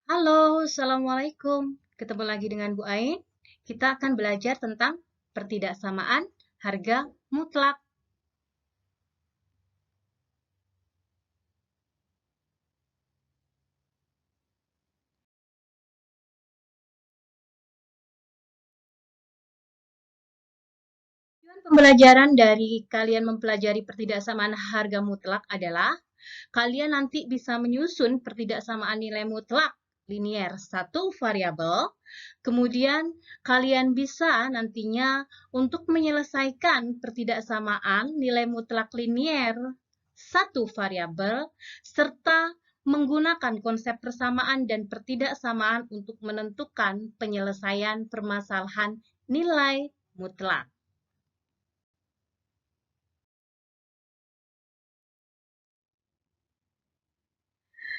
Halo, Assalamualaikum. Ketemu lagi dengan Bu Ain. Kita akan belajar tentang pertidaksamaan harga mutlak. Tujuan pembelajaran dari kalian mempelajari pertidaksamaan harga mutlak adalah kalian nanti bisa menyusun pertidaksamaan nilai mutlak linier satu variabel. Kemudian kalian bisa nantinya untuk menyelesaikan pertidaksamaan nilai mutlak linier satu variabel serta menggunakan konsep persamaan dan pertidaksamaan untuk menentukan penyelesaian permasalahan nilai mutlak.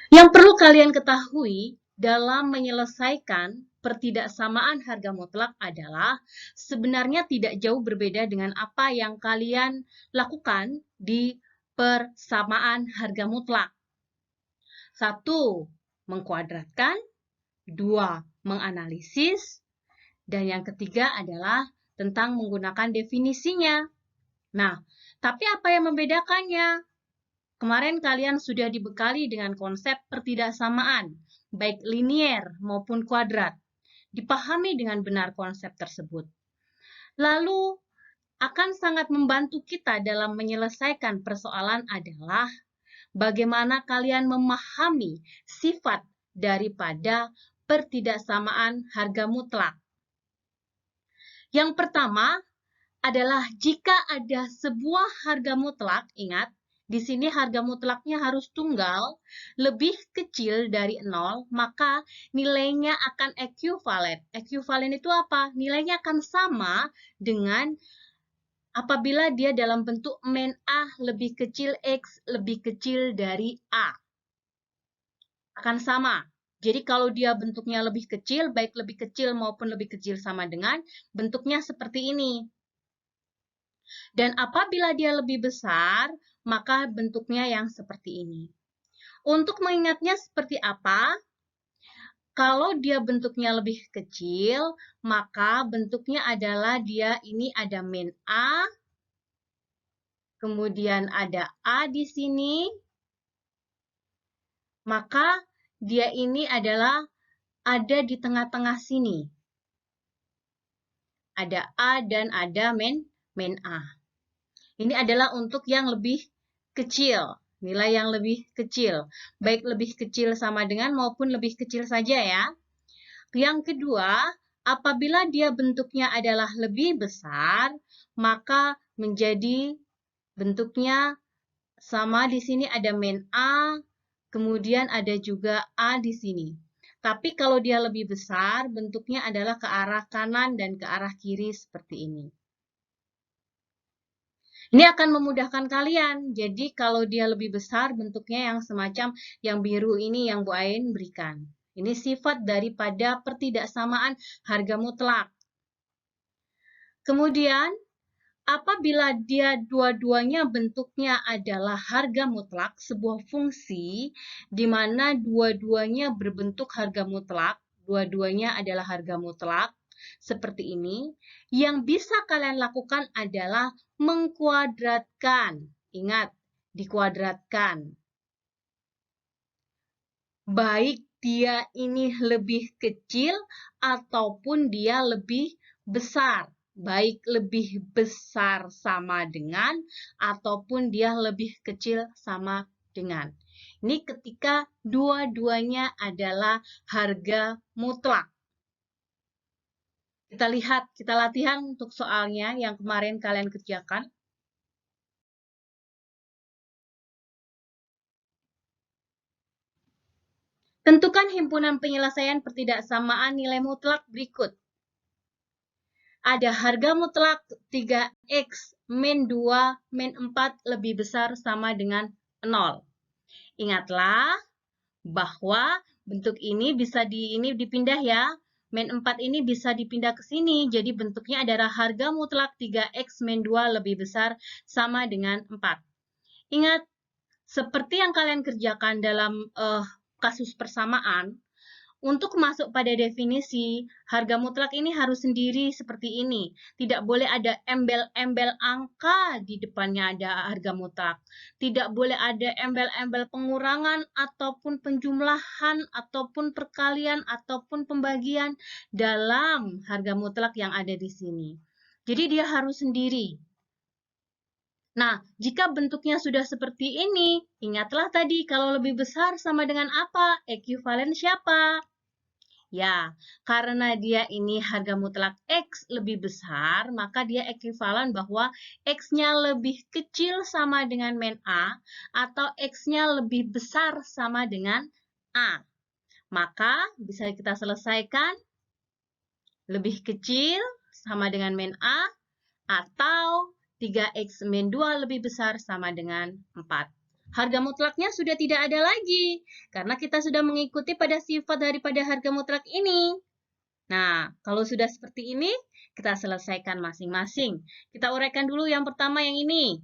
Yang perlu kalian ketahui dalam menyelesaikan pertidaksamaan harga mutlak adalah sebenarnya tidak jauh berbeda dengan apa yang kalian lakukan di persamaan harga mutlak. Satu, mengkuadratkan. Dua, menganalisis. Dan yang ketiga adalah tentang menggunakan definisinya. Nah, tapi apa yang membedakannya? Kemarin kalian sudah dibekali dengan konsep pertidaksamaan, baik linier maupun kuadrat. Dipahami dengan benar konsep tersebut. Lalu, akan sangat membantu kita dalam menyelesaikan persoalan adalah bagaimana kalian memahami sifat daripada pertidaksamaan harga mutlak. Yang pertama adalah jika ada sebuah harga mutlak, ingat, di sini harga mutlaknya harus tunggal, lebih kecil dari 0, maka nilainya akan ekuivalen. Ekuivalen itu apa? Nilainya akan sama dengan apabila dia dalam bentuk min A lebih kecil X lebih kecil dari A. Akan sama. Jadi kalau dia bentuknya lebih kecil, baik lebih kecil maupun lebih kecil sama dengan, bentuknya seperti ini. Dan apabila dia lebih besar, maka bentuknya yang seperti ini. Untuk mengingatnya seperti apa? Kalau dia bentuknya lebih kecil, maka bentuknya adalah dia ini ada min A, kemudian ada A di sini, maka dia ini adalah ada di tengah-tengah sini. Ada A dan ada min A. Ini adalah untuk yang lebih kecil, nilai yang lebih kecil. Baik lebih kecil sama dengan maupun lebih kecil saja ya. Yang kedua, apabila dia bentuknya adalah lebih besar, maka menjadi bentuknya sama di sini ada min A, kemudian ada juga A di sini. Tapi kalau dia lebih besar, bentuknya adalah ke arah kanan dan ke arah kiri seperti ini. Ini akan memudahkan kalian. Jadi kalau dia lebih besar, bentuknya yang semacam yang biru ini yang Bu Ain berikan. Ini sifat daripada pertidaksamaan harga mutlak. Kemudian, apabila dia dua-duanya bentuknya adalah harga mutlak, sebuah fungsi di mana dua-duanya berbentuk harga mutlak, dua-duanya adalah harga mutlak, seperti ini, yang bisa kalian lakukan adalah mengkuadratkan. Ingat, dikuadratkan. Baik dia ini lebih kecil ataupun dia lebih besar. Baik lebih besar sama dengan ataupun dia lebih kecil sama dengan. Ini ketika dua-duanya adalah harga mutlak. Kita lihat, kita latihan untuk soalnya yang kemarin kalian kerjakan. Tentukan himpunan penyelesaian pertidaksamaan nilai mutlak berikut. Ada harga mutlak 3X min 2 min 4 lebih besar sama dengan 0. Ingatlah bahwa bentuk ini bisa dipindah ya. Min 4 ini bisa dipindah ke sini. Jadi bentuknya adalah harga mutlak 3X min 2 lebih besar sama dengan 4. Ingat, seperti yang kalian kerjakan dalam kasus persamaan, Untuk masuk pada definisi, harga mutlak ini harus sendiri seperti ini. Tidak boleh ada embel-embel angka di depannya ada harga mutlak. Tidak boleh ada embel-embel pengurangan ataupun penjumlahan ataupun perkalian ataupun pembagian dalam harga mutlak yang ada di sini. Jadi dia harus sendiri. Nah, jika bentuknya sudah seperti ini, ingatlah tadi kalau lebih besar sama dengan apa? Ekuivalen siapa? Ya, karena dia ini harga mutlak X lebih besar, maka dia ekuivalen bahwa X-nya lebih kecil sama dengan min A, atau X-nya lebih besar sama dengan A. Maka bisa kita selesaikan lebih kecil sama dengan min A, atau 3X min 2 lebih besar sama dengan 4. Harga mutlaknya sudah tidak ada lagi, karena kita sudah mengikuti pada sifat daripada harga mutlak ini. Nah, kalau sudah seperti ini, kita selesaikan masing-masing. Kita uraikan dulu yang pertama yang ini.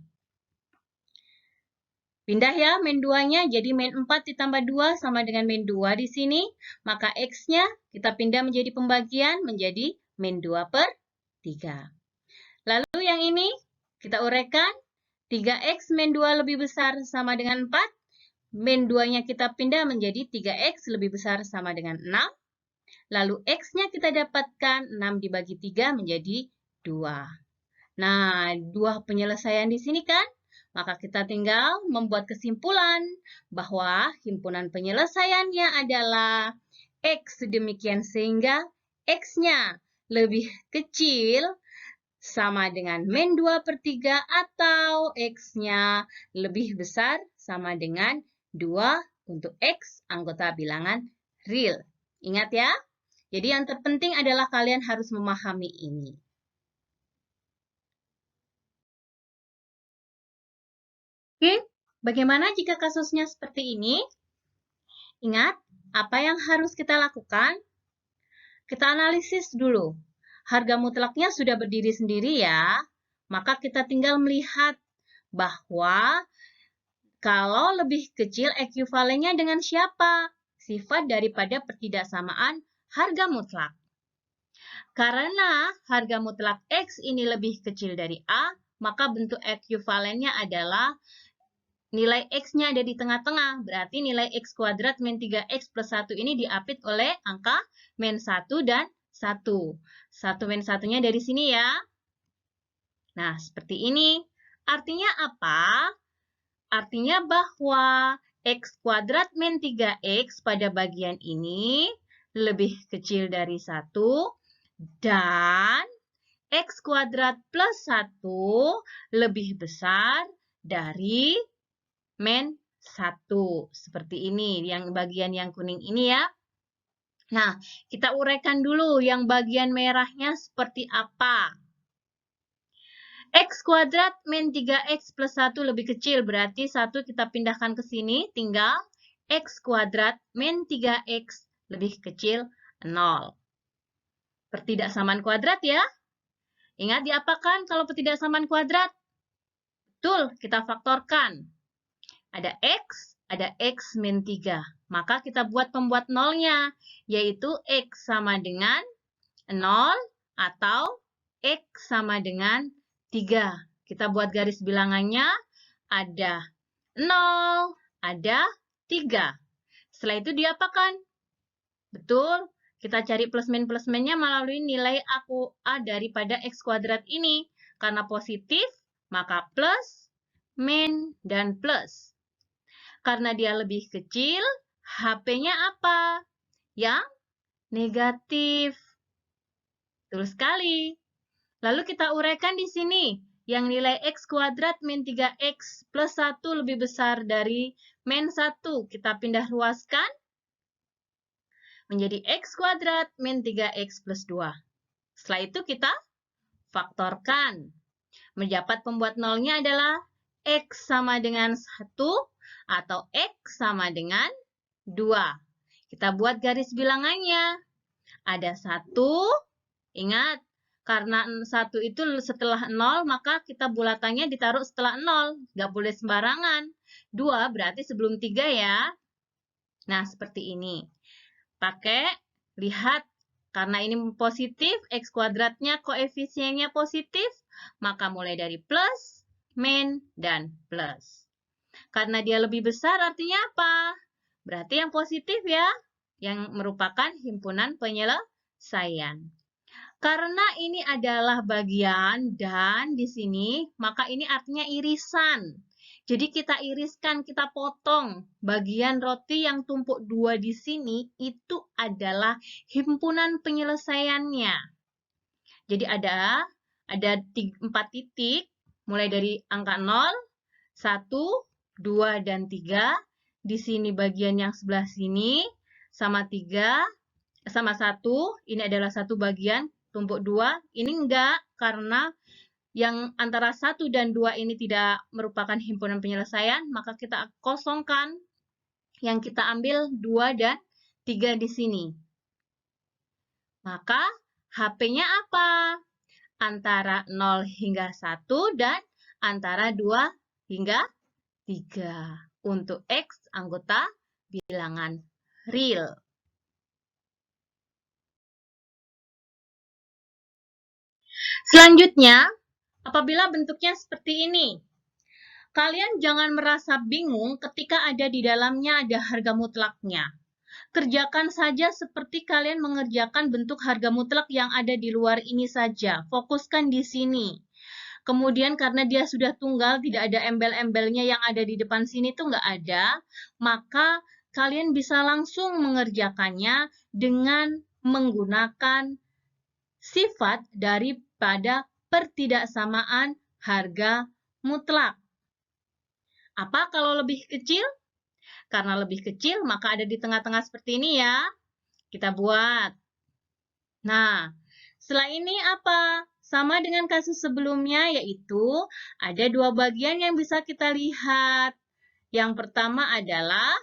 Pindah ya, min 2-nya, jadi min 4 ditambah 2 sama dengan min 2 di sini. Maka X-nya kita pindah menjadi pembagian, menjadi min 2 per 3. Lalu yang ini, kita uraikan, 3X min 2 lebih besar sama dengan 4. Min 2-nya kita pindah menjadi 3X lebih besar sama dengan 6. Lalu X-nya kita dapatkan 6 dibagi 3 menjadi 2. Nah, 2 penyelesaian di sini kan? Maka kita tinggal membuat kesimpulan bahwa himpunan penyelesaiannya adalah X demikian sehingga X-nya lebih kecil sama dengan min 2 per 3 atau X-nya lebih besar sama dengan 2 untuk X anggota bilangan real. Ingat ya, jadi yang terpenting adalah kalian harus memahami ini. Oke, bagaimana jika kasusnya seperti ini? Ingat, apa yang harus kita lakukan? Kita analisis dulu. Harga mutlaknya sudah berdiri sendiri ya, maka kita tinggal melihat bahwa kalau lebih kecil ekuivalennya dengan siapa? Sifat daripada pertidaksamaan harga mutlak. Karena harga mutlak X ini lebih kecil dari A, maka bentuk ekuivalennya adalah nilai X-nya ada di tengah-tengah. Berarti nilai X kuadrat min 3X plus 1 ini diapit oleh angka min 1 dan 1. 1 min 1-nya dari sini ya. Nah, seperti ini. Artinya apa? Artinya bahwa X kuadrat min 3X pada bagian ini lebih kecil dari 1 dan X kuadrat plus 1 lebih besar dari min 1. Seperti ini, yang bagian yang kuning ini ya. Nah, kita uraikan dulu yang bagian merahnya seperti apa. X kuadrat min 3X plus 1 lebih kecil, berarti 1 kita pindahkan ke sini, tinggal X kuadrat min 3X lebih kecil 0. Pertidaksamaan kuadrat ya. Ingat diapakan kalau pertidaksamaan kuadrat? Betul, kita faktorkan. Ada X min 3. Maka kita buat pembuat nolnya, yaitu X sama dengan 0 atau X sama dengan 3. Kita buat garis bilangannya, ada 0, ada 3. Setelah itu diapakan? Betul, kita cari plus minnya melalui nilai A daripada X kuadrat ini. Karena positif, maka plus, min, dan plus. Karena dia lebih kecil, HP-nya apa? Yang negatif. Betul sekali. Lalu kita uraikan di sini. Yang nilai X kuadrat min 3X plus 1 lebih besar dari min 1. Kita pindah ruaskan menjadi X kuadrat min 3X plus 2. Setelah itu kita faktorkan. Mendapat pembuat nolnya adalah X sama dengan 1 atau X sama dengan 2. Kita buat garis bilangannya. Ada 1, ingat, karena 1 itu setelah 0, maka kita bulatannya ditaruh setelah 0. Nggak boleh sembarangan. 2 berarti sebelum 3 ya. Nah, seperti ini. pakai, lihat, karena ini positif, X kuadratnya koefisiennya positif, maka mulai dari plus, min, dan plus. Karena dia lebih besar artinya apa? Berarti yang positif ya, yang merupakan himpunan penyelesaian. Karena ini adalah bagian dan di sini, maka ini artinya irisan. Jadi kita iriskan, kita potong. Bagian roti yang tumpuk 2 di sini itu adalah himpunan penyelesaiannya. Jadi ada 4 titik, mulai dari angka 0, 1, 2, dan 3. Di sini bagian yang sebelah sini sama 3, sama 1. Ini adalah satu bagian, tumpuk 2. Ini enggak, karena yang antara 1 dan 2 ini tidak merupakan himpunan penyelesaian, maka kita kosongkan. Yang kita ambil 2 dan 3 di sini. Maka HP-nya apa? Antara 0 hingga 1 dan antara 2 hingga 3. Untuk X anggota bilangan real. Selanjutnya, apabila bentuknya seperti ini, kalian jangan merasa bingung ketika ada di dalamnya ada harga mutlaknya. Kerjakan saja seperti kalian mengerjakan bentuk harga mutlak yang ada di luar ini saja. Fokuskan di sini. Kemudian karena dia sudah tunggal, tidak ada embel-embelnya yang ada di depan sini tuh nggak ada, maka kalian bisa langsung mengerjakannya dengan menggunakan sifat daripada pertidaksamaan harga mutlak. Apa kalau lebih kecil? Karena lebih kecil, maka ada di tengah-tengah seperti ini ya. Kita buat. Nah, setelah ini apa? Sama dengan kasus sebelumnya, yaitu ada dua bagian yang bisa kita lihat. Yang pertama adalah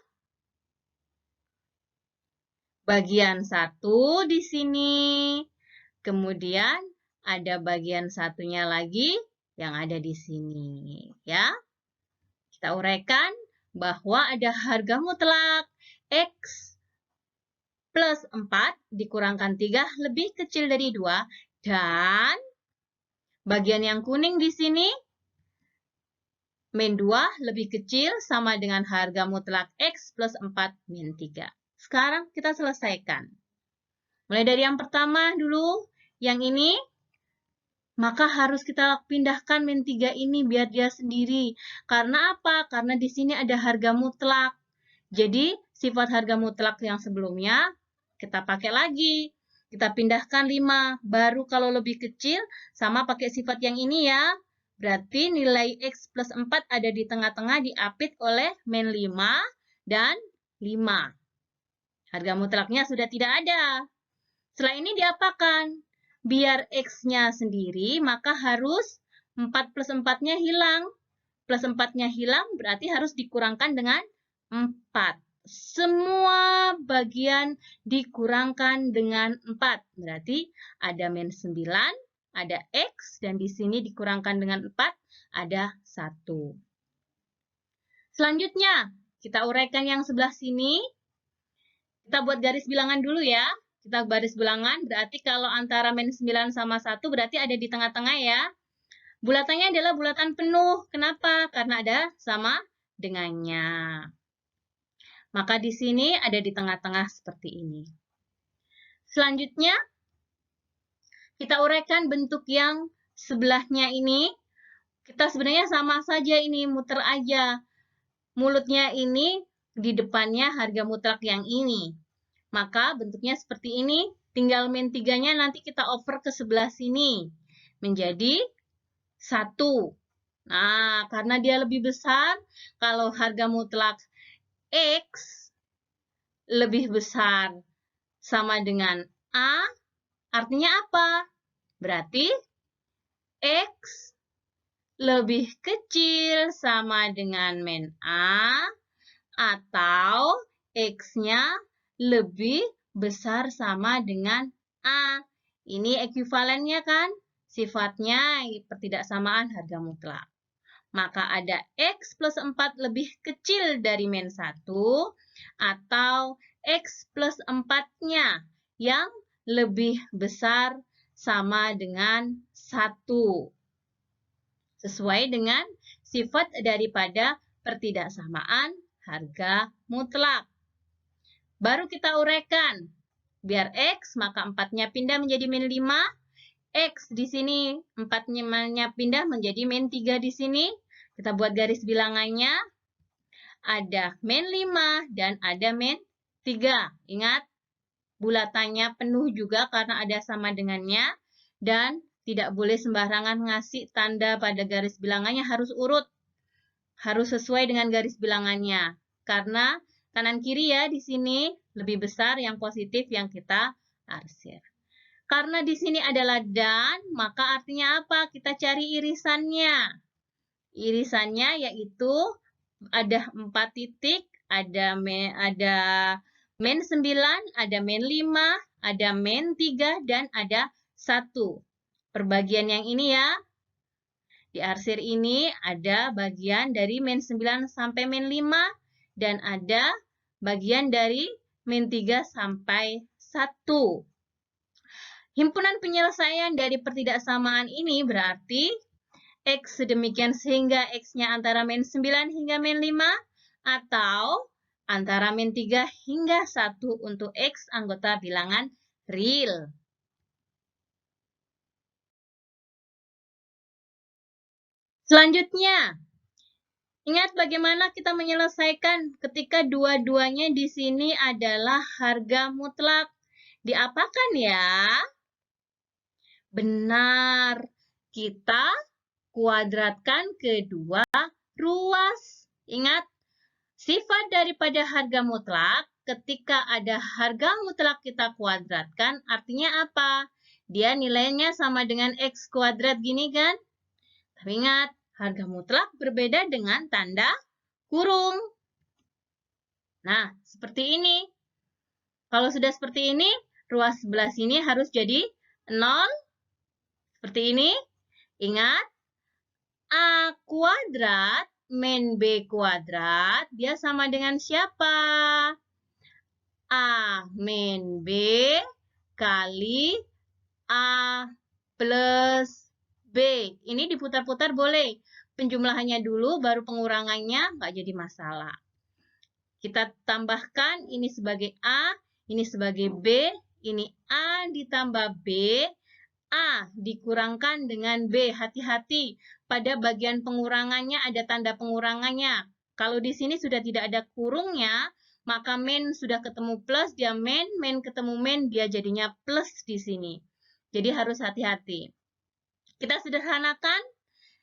bagian 1 di sini. Kemudian ada bagian satunya lagi yang ada di sini. Ya, kita uraikan bahwa ada harga mutlak X plus 4 dikurangkan 3 lebih kecil dari 2. Dan bagian yang kuning di sini, min 2 lebih kecil sama dengan harga mutlak X plus 4 min 3. Sekarang kita selesaikan. Mulai dari yang pertama dulu, yang ini, maka harus kita pindahkan min 3 ini biar dia sendiri. Karena apa? Karena di sini ada harga mutlak. Jadi, sifat harga mutlak yang sebelumnya, kita pakai lagi. Kita pindahkan 5. Baru kalau lebih kecil, sama pakai sifat yang ini ya. Berarti nilai X plus 4 ada di tengah-tengah diapit oleh min 5 dan 5. Harga mutlaknya sudah tidak ada. Setelah ini diapakan? Biar X-nya sendiri, maka harus 4 plus 4-nya hilang. Plus 4-nya hilang berarti harus dikurangkan dengan 4. Semua bagian dikurangkan dengan 4. Berarti ada min 9, ada X, dan di sini dikurangkan dengan 4, ada 1. Selanjutnya, kita uraikan yang sebelah sini. Kita buat garis bilangan dulu ya. Kita garis bilangan, berarti kalau antara min 9 sama 1, berarti ada di tengah-tengah ya. Bulatannya adalah bulatan penuh. Kenapa? Karena ada sama dengannya. Maka di sini ada di tengah-tengah seperti ini. Selanjutnya, kita uraikan bentuk yang sebelahnya ini. Kita sebenarnya sama saja ini, muter aja. Mulutnya ini, di depannya harga mutlak yang ini. Maka bentuknya seperti ini, tinggal min 3-nya nanti kita over ke sebelah sini. Menjadi 1. Nah, karena dia lebih besar, kalau harga mutlak X lebih besar sama dengan A, artinya apa? Berarti X lebih kecil sama dengan min A, atau X-nya lebih besar sama dengan A. Ini ekuivalennya kan? Sifatnya pertidaksamaan harga mutlak. Maka ada X plus 4 lebih kecil dari min 1, atau X plus 4-nya yang lebih besar sama dengan 1. Sesuai dengan sifat daripada pertidaksamaan harga mutlak. Baru kita uraikan. Biar X, maka 4-nya pindah menjadi min 5. X di sini 4-nya pindah menjadi min 3 di sini. Kita buat garis bilangannya. Ada min 5 dan ada min 3. Ingat, bulatannya penuh juga karena ada sama dengannya. Dan tidak boleh sembarangan ngasih tanda pada garis bilangannya, harus urut. Harus sesuai dengan garis bilangannya. Karena kanan kiri ya di sini lebih besar yang positif yang kita arsir. Karena di sini adalah dan, maka artinya apa? Kita cari irisannya. Irisannya yaitu ada 4 titik, ada min 9, ada min 5, ada min 3, dan ada 1. Perbagian yang ini ya. Di arsir ini ada bagian dari min 9 sampai min 5 dan ada bagian dari min 3 sampai 1. Himpunan penyelesaian dari pertidaksamaan ini berarti X sedemikian sehingga X-nya antara min 9 hingga min 5 atau antara min 3 hingga 1 untuk X anggota bilangan real. Selanjutnya, ingat bagaimana kita menyelesaikan ketika dua-duanya di sini adalah harga mutlak. Diapakan ya? Benar, kita kuadratkan kedua ruas. Ingat, sifat daripada harga mutlak, ketika ada harga mutlak kita kuadratkan, artinya apa? Dia nilainya sama dengan X kuadrat gini kan? Tapi ingat, harga mutlak berbeda dengan tanda kurung. Nah, seperti ini. Kalau sudah seperti ini, ruas sebelah sini harus jadi 0. Seperti ini. Ingat, A kuadrat min B kuadrat, dia sama dengan siapa? A min B kali A plus B. Ini diputar-putar boleh. Penjumlahannya dulu, baru pengurangannya, nggak jadi masalah. Kita tambahkan ini sebagai A, ini sebagai B, ini A ditambah B, A dikurangkan dengan B. Hati-hati, pada bagian pengurangannya ada tanda pengurangannya. Kalau di sini sudah tidak ada kurungnya, maka min sudah ketemu plus, dia min ketemu min, dia jadinya plus di sini. Jadi harus hati-hati. Kita sederhanakan.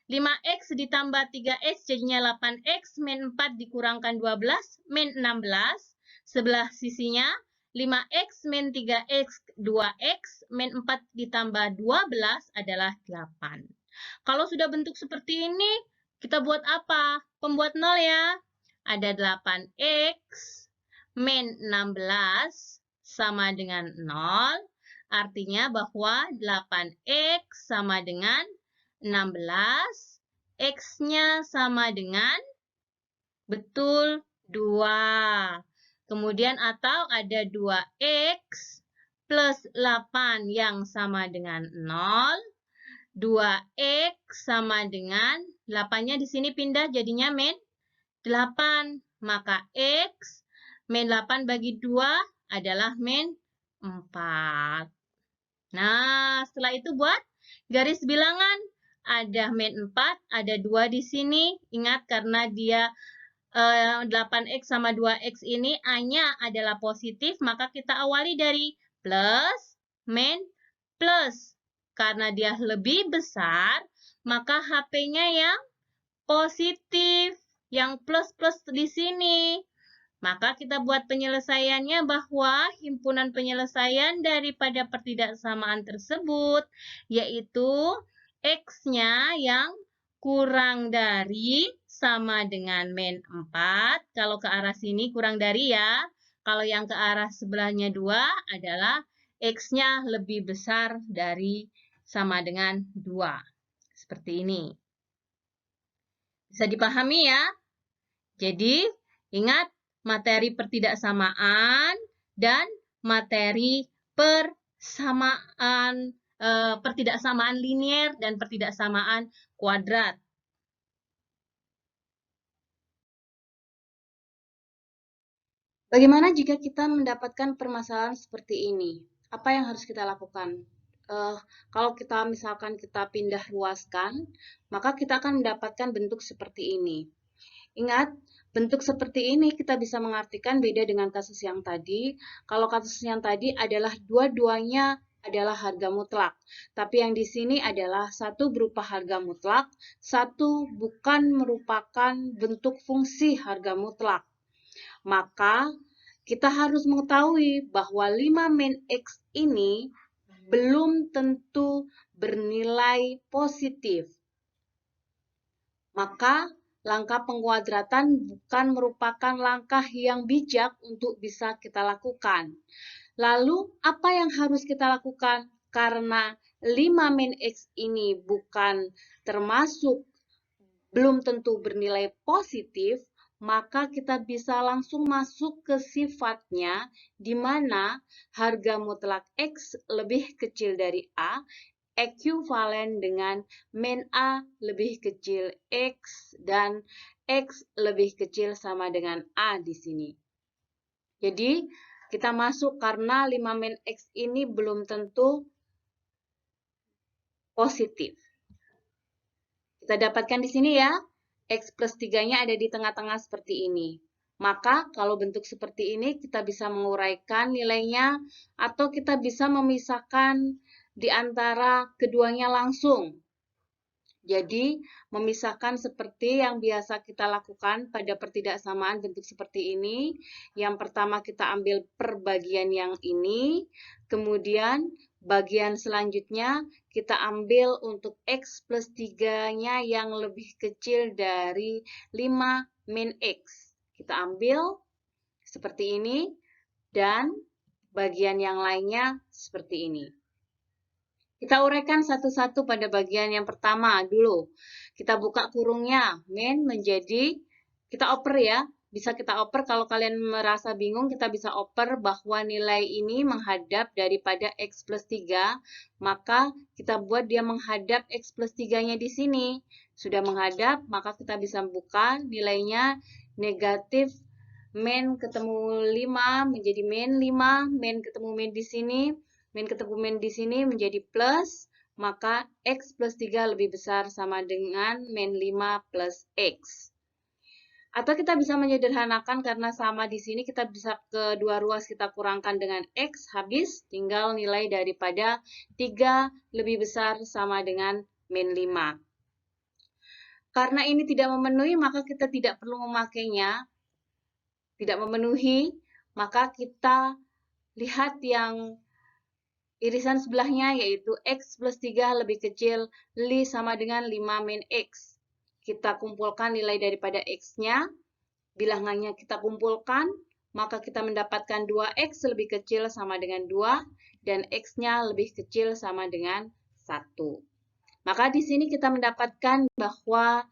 5X ditambah 3X jadinya 8X, min 4 dikurangkan 12, min 16. Sebelah sisinya 5X min 3X, 2X, min 4 ditambah 12 adalah 8. Kalau sudah bentuk seperti ini, kita buat apa? Pembuat 0 ya. Ada 8X min 16 sama dengan 0. Artinya bahwa 8X sama dengan 16, X-nya sama dengan, betul, 2. Kemudian atau ada 2X plus 8 yang sama dengan 0. 2X sama dengan, 8-nya di sini pindah jadinya min 8. Maka X min 8 bagi 2 adalah min 4. Nah, setelah itu buat garis bilangan. Ada min 4, ada 2 di sini. Ingat karena dia 8X sama 2X ini A-nya adalah positif, maka kita awali dari plus, min, plus. Karena dia lebih besar, maka HP-nya yang positif, yang plus-plus di sini. Maka kita buat penyelesaiannya bahwa himpunan penyelesaian daripada pertidaksamaan tersebut yaitu X-nya yang kurang dari sama dengan min 4. Kalau ke arah sini kurang dari ya. Kalau yang ke arah sebelahnya 2 adalah X-nya lebih besar dari sama dengan 2. Seperti ini. Bisa dipahami ya? Jadi, ingat materi pertidaksamaan dan materi pertidaksamaan linier dan pertidaksamaan kuadrat. Bagaimana jika kita mendapatkan permasalahan seperti ini? Apa yang harus kita lakukan? Kalau kita misalkan kita pindah ruaskan, maka kita akan mendapatkan bentuk seperti ini. Ingat, bentuk seperti ini kita bisa mengartikan beda dengan kasus yang tadi. Kalau kasus yang tadi adalah dua-duanya adalah harga mutlak. Tapi yang di sini adalah satu berupa harga mutlak, satu bukan merupakan bentuk fungsi harga mutlak. Maka kita harus mengetahui bahwa 5 min X ini belum tentu bernilai positif. Maka langkah pengkuadratan bukan merupakan langkah yang bijak untuk bisa kita lakukan. Lalu apa yang harus kita lakukan? Karena 5 min X ini bukan termasuk belum tentu bernilai positif, maka kita bisa langsung masuk ke sifatnya di mana harga mutlak X lebih kecil dari A ekuivalen dengan min A lebih kecil X dan X lebih kecil sama dengan A di sini. Jadi, kita masuk karena 5 min X ini belum tentu positif. Kita dapatkan di sini ya, X plus 3-nya ada di tengah-tengah seperti ini. Maka kalau bentuk seperti ini kita bisa menguraikan nilainya atau kita bisa memisahkan di antara keduanya langsung. Jadi, memisahkan seperti yang biasa kita lakukan pada pertidaksamaan bentuk seperti ini. Yang pertama kita ambil perbagian yang ini, kemudian bagian selanjutnya kita ambil untuk X plus 3-nya yang lebih kecil dari 5 min X. Kita ambil seperti ini, dan bagian yang lainnya seperti ini. Kita uraikan satu-satu pada bagian yang pertama dulu. Kita buka kurungnya, min menjadi, kita oper ya, bisa kita oper. Kalau kalian merasa bingung, kita bisa oper bahwa nilai ini menghadap daripada X plus 3, maka kita buat dia menghadap X plus 3-nya di sini. Sudah menghadap, maka kita bisa buka nilainya negatif min ketemu 5 menjadi min 5, min ketemu min di sini, min ketemu min di sini menjadi plus, maka X plus 3 lebih besar sama dengan min 5 plus X. Atau kita bisa menyederhanakan karena sama di sini kita bisa kedua ruas kita kurangkan dengan X, habis tinggal nilai daripada 3 lebih besar sama dengan min 5. Karena ini tidak memenuhi, maka kita tidak perlu memakainya. Tidak memenuhi, maka kita lihat yang irisan sebelahnya, yaitu X plus 3 lebih kecil li sama dengan 5 min X. Kita kumpulkan nilai daripada X-nya, bilangannya kita kumpulkan, maka kita mendapatkan 2X lebih kecil sama dengan 2, dan X-nya lebih kecil sama dengan 1. Maka di sini kita mendapatkan bahwa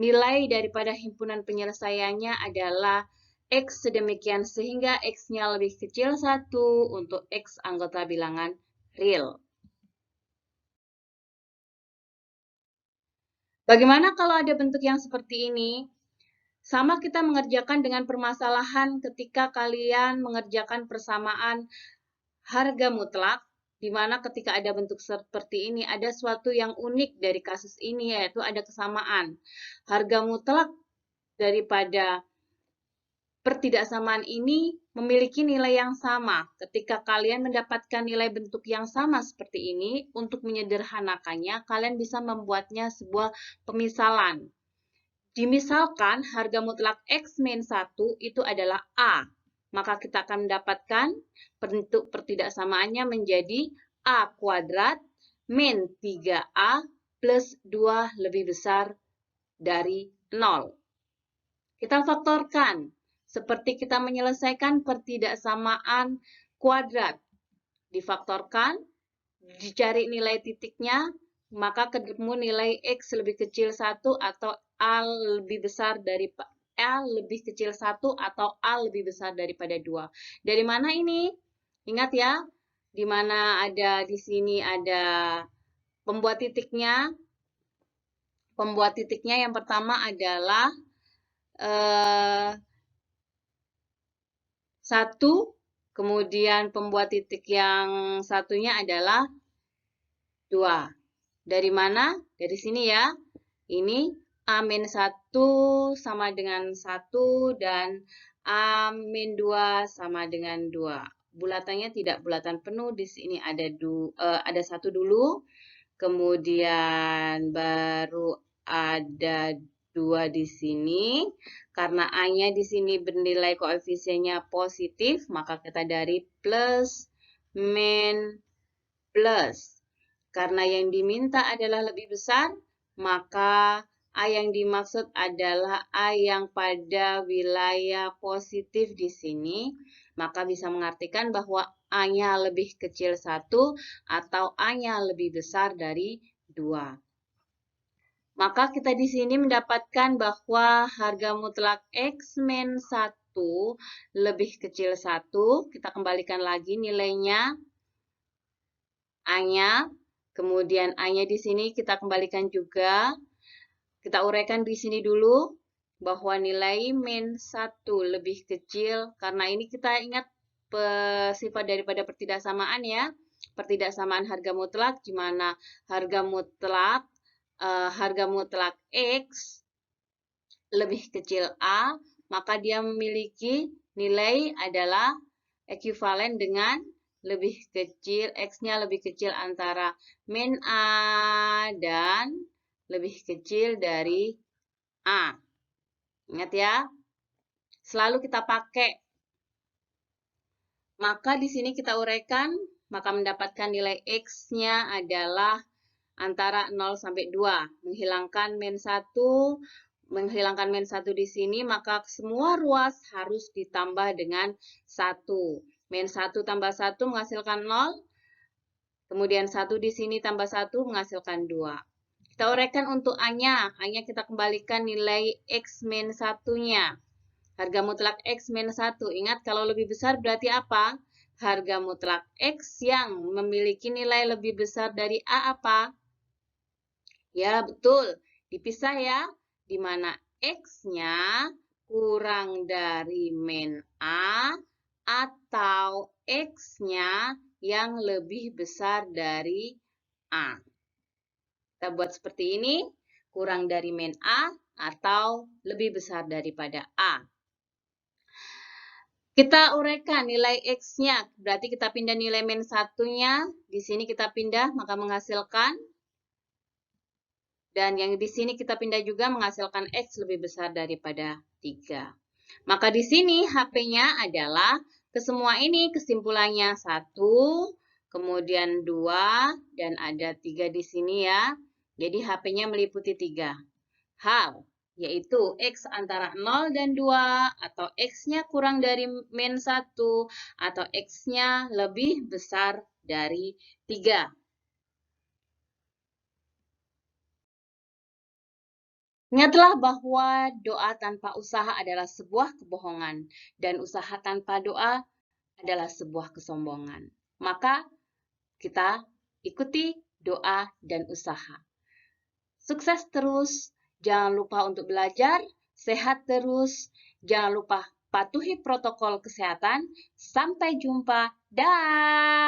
nilai daripada himpunan penyelesaiannya adalah X sedemikian sehingga X-nya lebih kecil 1 untuk X anggota bilangan real. Bagaimana kalau ada bentuk yang seperti ini? Sama kita mengerjakan dengan permasalahan ketika kalian mengerjakan persamaan harga mutlak, di mana ketika ada bentuk seperti ini, ada suatu yang unik dari kasus ini, yaitu ada kesamaan. Harga mutlak daripada pertidaksamaan ini memiliki nilai yang sama. Ketika kalian mendapatkan nilai bentuk yang sama seperti ini, untuk menyederhanakannya, kalian bisa membuatnya sebuah pemisalan. Dimisalkan harga mutlak X min 1 itu adalah A. Maka kita akan mendapatkan bentuk pertidaksamaannya menjadi A kuadrat min 3A plus 2 lebih besar dari 0. Kita faktorkan. Seperti kita menyelesaikan pertidaksamaan kuadrat. Difaktorkan, dicari nilai titiknya, maka ketemu nilai X lebih kecil 1 atau A lebih besar dari A lebih kecil 1 atau A lebih besar daripada 2. Dari mana ini? Ingat ya, di mana ada di sini ada pembuat titiknya. Pembuat titiknya yang pertama adalah 1, kemudian pembuat titik yang satunya adalah 2. Dari mana? Dari sini ya. Ini A-1 sama dengan 1 dan A-2 sama dengan 2. Bulatannya tidak bulatan penuh, di sini ada 1 dulu, kemudian baru ada 2 di sini. Karena A-nya di sini bernilai koefisiennya positif, maka kita dari plus, min, plus. Karena yang diminta adalah lebih besar, maka A yang dimaksud adalah A yang pada wilayah positif di sini. Maka bisa mengartikan bahwa A-nya lebih kecil 1 atau A-nya lebih besar dari 2. Maka kita di sini mendapatkan bahwa harga mutlak X min 1 lebih kecil 1. Kita kembalikan lagi nilainya. A-nya. Kemudian A-nya di sini kita kembalikan juga. Kita uraikan di sini dulu bahwa nilai min 1 lebih kecil. Karena ini kita ingat sifat daripada pertidaksamaan ya. Pertidaksamaan harga mutlak, di mana harga mutlak X lebih kecil A, maka dia memiliki nilai adalah ekuivalen dengan lebih kecil, X-nya lebih kecil antara min A dan lebih kecil dari A. Ingat ya, selalu kita pakai. Maka di sini kita uraikan, maka mendapatkan nilai X-nya adalah antara 0 sampai 2. Menghilangkan min 1 di sini, maka semua ruas harus ditambah dengan 1. Min 1 tambah 1 menghasilkan 0. Kemudian 1 di sini tambah 1 menghasilkan 2. Kita uraikan untuk A-nya. A-nya kita kembalikan nilai X min 1-nya. Harga mutlak X min 1. Ingat, kalau lebih besar berarti apa? Harga mutlak X yang memiliki nilai lebih besar dari A apa? Ya, betul. Dipisah ya. Di mana X-nya kurang dari min A atau X-nya yang lebih besar dari A. Kita buat seperti ini, kurang dari min A atau lebih besar daripada A. Kita uraikan nilai X-nya, berarti kita pindah nilai min 1-nya, di sini kita pindah, maka menghasilkan. Dan yang di sini kita pindah juga menghasilkan X lebih besar daripada 3. Maka di sini HP-nya adalah kesemua ini kesimpulannya 1, kemudian 2, dan ada 3 di sini ya. Jadi HP-nya meliputi 3 hal, yaitu X antara 0 dan 2, atau X-nya kurang dari min 1, atau X-nya lebih besar dari 3. Ingatlah bahwa doa tanpa usaha adalah sebuah kebohongan, dan usaha tanpa doa adalah sebuah kesombongan. Maka kita ikuti doa dan usaha. Sukses terus, jangan lupa untuk belajar, sehat terus, jangan lupa patuhi protokol kesehatan. Sampai jumpa, dah.